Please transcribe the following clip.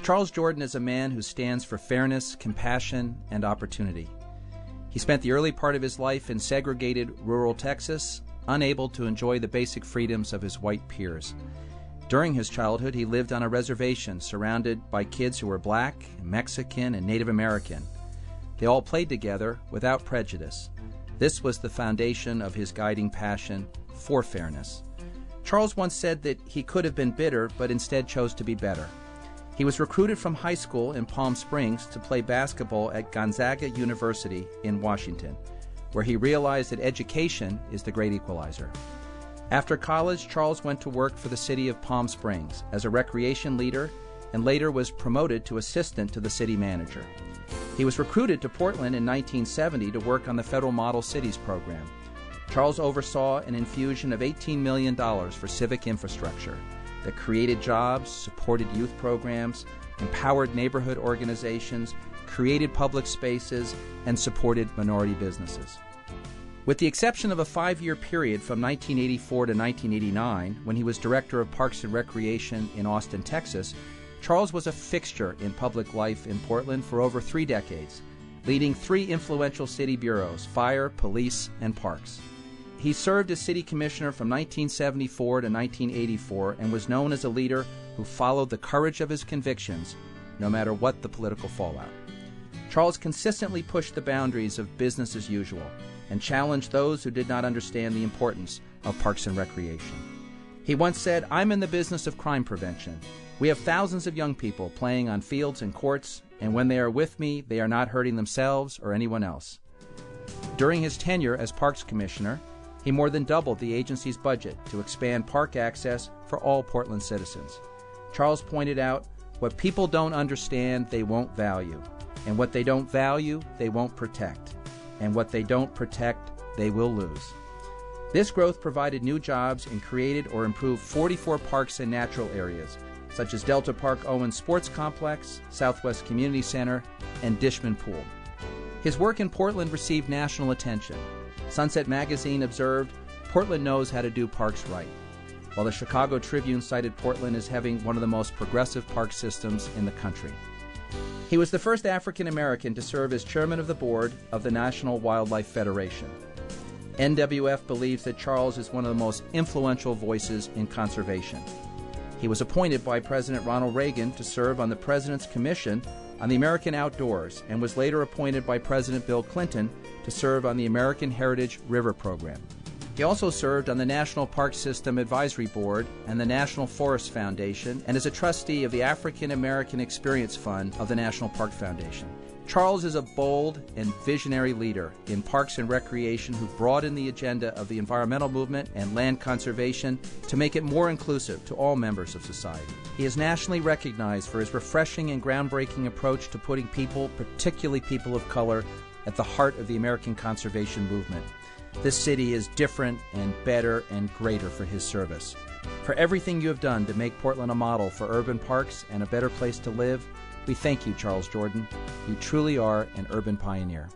Charles Jordan is a man who stands for fairness, compassion, and opportunity. He spent the early part of his life in segregated rural Texas, unable to enjoy the basic freedoms of his white peers. During his childhood, he lived on a reservation surrounded by kids who were black, Mexican, and Native American. They all played together without prejudice. This was the foundation of his guiding passion for fairness. Charles once said that he could have been bitter, but instead chose to be better. He was recruited from high school in Palm Springs to play basketball at Gonzaga University in Washington, where he realized that education is the great equalizer. After college, Charles went to work for the city of Palm Springs as a recreation leader and later was promoted to assistant to the city manager. He was recruited to Portland in 1970 to work on the Federal Model Cities program. Charles oversaw an infusion of $18 million for civic infrastructure that created jobs, supported youth programs, empowered neighborhood organizations, created public spaces, and supported minority businesses. With the exception of a 5-year period from 1984 to 1989, when he was Director of Parks and Recreation in Austin, Texas, Charles was a fixture in public life in Portland for over 3 decades, leading 3 influential city bureaus: fire, police, and parks. He served as city commissioner from 1974 to 1984 and was known as a leader who followed the courage of his convictions, no matter what the political fallout. Charles consistently pushed the boundaries of business as usual and challenged those who did not understand the importance of parks and recreation. He once said, "I'm in the business of crime prevention. We have thousands of young people playing on fields and courts, and when they are with me, they are not hurting themselves or anyone else." During his tenure as Parks Commissioner, he more than doubled the agency's budget to expand park access for all Portland citizens. Charles pointed out, "What people don't understand, they won't value. And what they don't value, they won't protect. And what they don't protect, they will lose." This growth provided new jobs and created or improved 44 parks and natural areas, such as Delta Park Owen Sports Complex, Southwest Community Center, and Dishman Pool. His work in Portland received national attention. Sunset Magazine observed, "Portland knows how to do parks right," while the Chicago Tribune cited Portland as having one of the most progressive park systems in the country. He was the first African American to serve as chairman of the board of the National Wildlife Federation. NWF believes that Charles is one of the most influential voices in conservation. He was appointed by President Ronald Reagan to serve on the President's Commission on the American Outdoors and was later appointed by President Bill Clinton to serve on the American Heritage River Program. He also served on the National Park System Advisory Board and the National Forest Foundation and is a trustee of the African American Experience Fund of the National Park Foundation. Charles is a bold and visionary leader in parks and recreation who broadened the agenda of the environmental movement and land conservation to make it more inclusive to all members of society. He is nationally recognized for his refreshing and groundbreaking approach to putting people, particularly people of color, at the heart of the American conservation movement. This city is different and better and greater for his service. For everything you have done to make Portland a model for urban parks and a better place to live, we thank you, Charles Jordan. You truly are an urban pioneer.